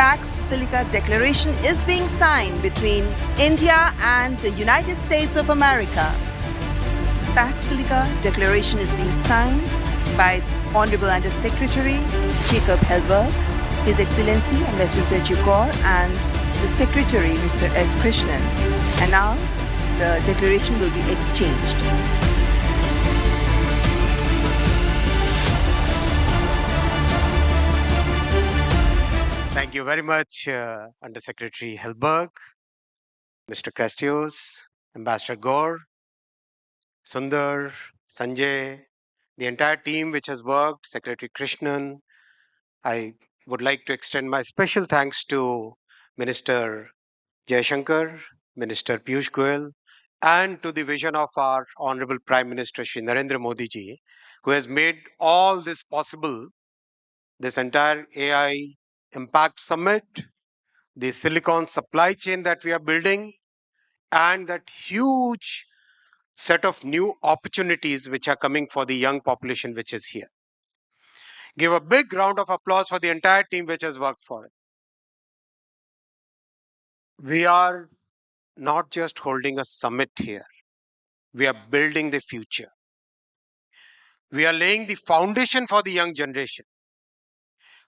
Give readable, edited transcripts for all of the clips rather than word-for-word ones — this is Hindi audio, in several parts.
Pax Silica Declaration is being signed between India and the United States of America. The Pax Silica Declaration is being signed by Honorable Under-Secretary Jacob Hellberg, His Excellency Ambassador Sergio Gore, and the Secretary Mr. S. Krishnan. And now the declaration will be exchanged. Thank you very much, Under-Secretary Hellberg, Mr. Castios, Ambassador Gore, Sundar, Sanjay, the entire team which has worked, Secretary Krishnan. I would like to extend my special thanks to Minister Jaishankar, Minister Piyush Goyal, and to the vision of our Honorable Prime Minister Shri Narendra Modi ji, who has made all this possible, this entire AI Impact Summit, the silicon supply chain that we are building, and that huge set of new opportunities which are coming for the young population which is here. Give a big round of applause for the entire team which has worked for it. We are not just holding a summit here. We are building the future. We are laying the foundation for the young generation.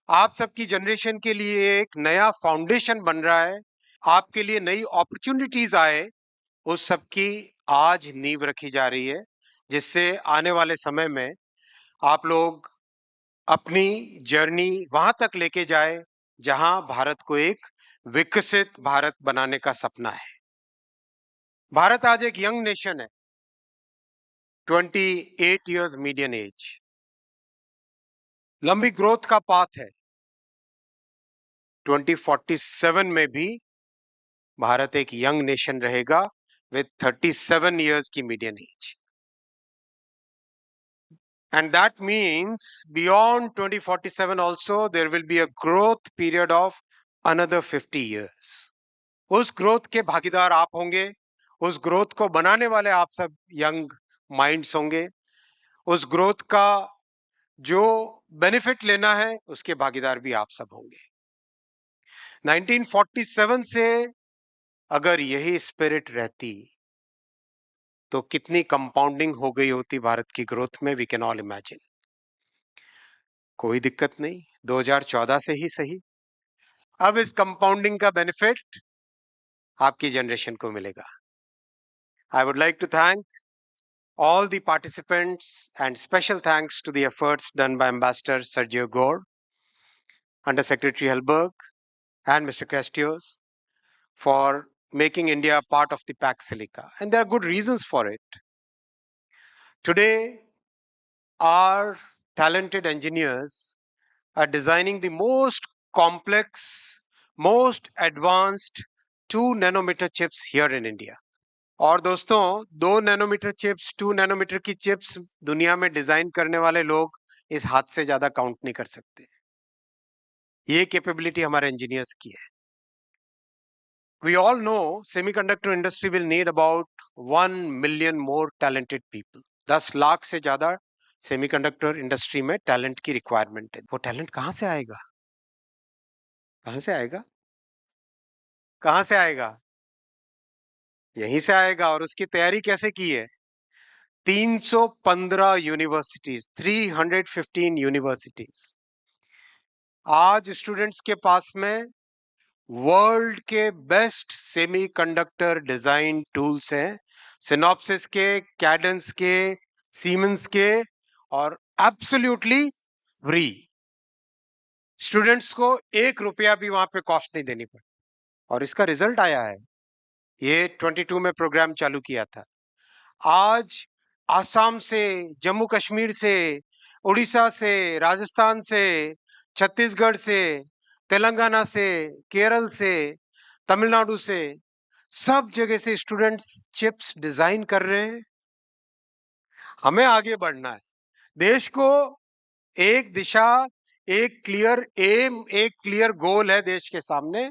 आप सबकी जनरेशन के लिए एक नया फाउंडेशन बन रहा है, आपके लिए नई अपॉर्चुनिटीज आए, उस सब की आज नींव रखी जा रही है, जिससे आने वाले समय में आप लोग अपनी जर्नी वहां तक लेके जाए जहां भारत को एक विकसित भारत बनाने का सपना है. भारत आज एक यंग नेशन है, 28 इयर्स मीडियन एज, लंबी ग्रोथ का पाथ है. 2047 में भी भारत एक यंग नेशन रहेगा with 37 years की median age. And that means beyond 2047 also there will be a growth period of another 50 years. उस ग्रोथ के भागीदार आप होंगे, उस ग्रोथ को बनाने वाले आप सब यंग माइंड्स होंगे, उस ग्रोथ का जो बेनिफिट लेना है उसके भागीदार भी आप सब होंगे. 1947 से अगर यही स्पिरिट रहती तो कितनी कंपाउंडिंग हो गई होती भारत की ग्रोथ में, वी कैन ऑल इमेजिन. कोई दिक्कत नहीं, 2014 से ही सही. अब इस कंपाउंडिंग का बेनिफिट आपकी जनरेशन को मिलेगा. I would like to thank all the participants and special thanks to the efforts done by Ambassador Sergio Gore, Under Secretary Hellberg, and Mr. Castios for making India part of the Pax Silica. And there are good reasons for it. Today, our talented engineers are designing the most complex, most advanced 2 nanometer chips here in India. और दोस्तों, 2 नैनोमीटर चिप्स, 2 नैनोमीटर की चिप्स दुनिया में डिजाइन करने वाले लोग इस हाथ से ज्यादा काउंट नहीं कर सकते. ये कैपेबिलिटी हमारे इंजीनियर्स की है. We all know semiconductor industry will need about 1 million more talented people. 10 lakh से ज्यादा सेमीकंडक्टर इंडस्ट्री में टैलेंट की रिक्वायरमेंट है. वो टैलेंट कहां से आएगा? कहां से आएगा? कहां से आएगा? यहीं से आएगा. और उसकी तैयारी कैसे की है? 315 यूनिवर्सिटीज, 315 यूनिवर्सिटीज. आज स्टूडेंट्स के पास में वर्ल्ड के बेस्ट सेमीकंडक्टर डिजाइन टूल्स हैं, सिनॉप्सिस के, कैडेंस के, सीमेंस के, और एब्सोल्युटली फ्री. स्टूडेंट्स को 1 रुपया भी वहां पे कॉस्ट नहीं देनी पड़ी. और इसका रिजल्ट आया है. ये 22 में प्रोग्राम चालू किया था. आज आसाम से, जम्मू कश्मीर से, उड़ीसा से, राजस्थान से, छत्तीसगढ़ से, तेलंगाना से, केरल से, तमिलनाडु से, सब जगह से स्टूडेंट्स चिप्स डिजाइन कर रहे हैं. हमें आगे बढ़ना है. देश को एक दिशा, एक क्लियर एम, एक क्लियर गोल है देश के सामने,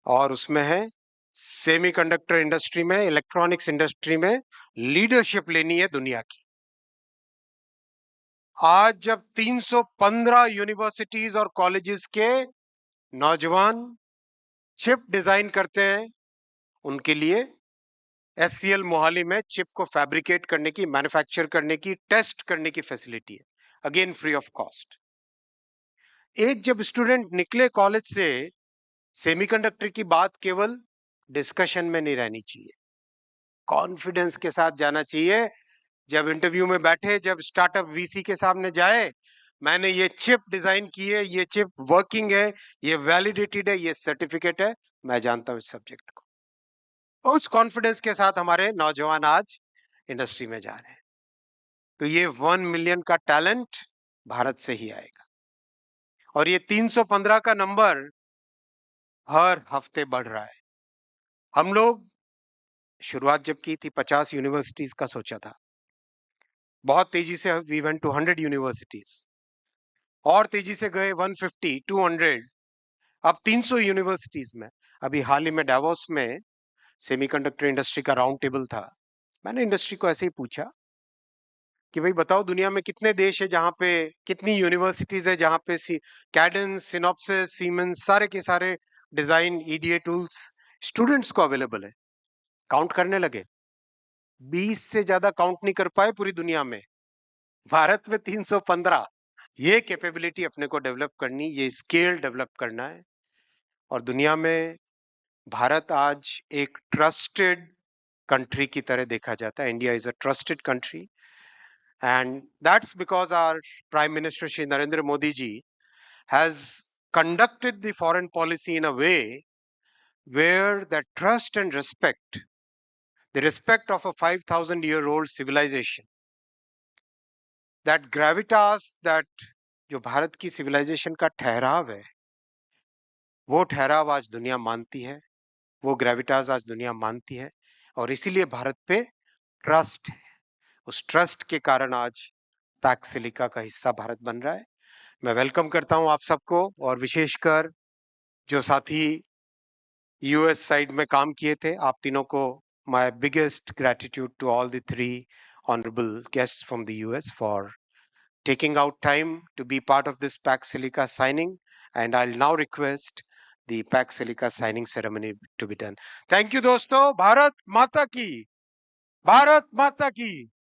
और उसमें है सेमीकंडक्टर इंडस्ट्री में, इलेक्ट्रॉनिक्स इंडस्ट्री में लीडरशिप लेनी है दुनिया की. आज जब 315 यूनिवर्सिटीज और कॉलेजेस के नौजवान चिप डिजाइन करते हैं, उनके लिए SCL मोहाली में चिप को फैब्रिकेट करने की, मैन्युफैक्चर करने की, टेस्ट करने की फैसिलिटी है, अगेन फ्री ऑफ कॉस्ट। एक जब स्टूडेंट निकले कॉलेज से, सेमीकंडक्टर की बात केवल डिस्कशन में नहीं रहनी चाहिए, कॉन्फिडेंस के साथ जाना चाहिए। जब इंटरव्यू में बैठे, जब स्टार्टअप VC के सामने जाए, मैंने ये चिप डिजाइन की है, ये चिप वर्किंग है, ये वैलिडेटेड है, ये सर्टिफिकेट है, मैं जानता हूं इस सब्जेक्ट को। उस कॉन्फिडेंस के साथ हमारे नौजवान आज इंडस्ट्री में जा रहे हैं। तो ये 1 मिलियन का टैलेंट भारत से ही आएगा, और ये 315 का नंबर हर हफ्ते बढ़ रहा है। हम लोग शुरुआत जब की थी 50 यूनिवर्सिटीज का सोचा था, बहुत तेजी से वी वेंट टू 100 यूनिवर्सिटीज, और तेजी से गए 150, 200, अब 300 यूनिवर्सिटीज में। अभी हाल ही में डावोस में सेमीकंडक्टर इंडस्ट्री का राउंड टेबल था, मैंने इंडस्ट्री को ऐसे ही पूछा कि भाई बताओ, दुनिया में कितने देश है जहां पे, कितनी यूनिवर्सिटीज है जहां पे कैडेंस, सिनॉप्सिस, सीमेंस, सारे के सारे डिजाइन EDA टूल्स स्टूडेंट्स को अवेलेबल है। काउंट करने लगे, 20 से ज्यादा काउंट नहीं कर पाए पूरी दुनिया में, भारत में 315। ये कैपेबिलिटी अपने को डेवलप करनी, ये स्केल डेवलप करना है, और दुनिया में भारत आज एक ट्रस्टेड कंट्री की तरह देखा जाता है। India is a trusted country, and that's because our Prime Minister Shri Narendra Modi ji has conducted the foreign policy in a way where the trust and respect, the respect of a 5,000-year-old civilization, that gravitas, that जो भारत की civilization का ठहराव है, वो ठहराव आज दुनिया मानती है, वो ग्रेविटास आज दुनिया मानती है, और इसीलिए भारत पे ट्रस्ट है। उस ट्रस्ट के कारण आज पैक्स सिलिका का हिस्सा भारत बन रहा है। मैं वेलकम करता हूं आप सबको, और विशेषकर जो साथी US साइड में काम किए थे, आप तीनों को my biggest gratitude to all the 3 honorable guests from the US for taking out time to be part of this Pax Silica signing, and I'll now request the Pax Silica signing ceremony to be done. Thank you दोस्तों, भारत माता की, भारत माता की।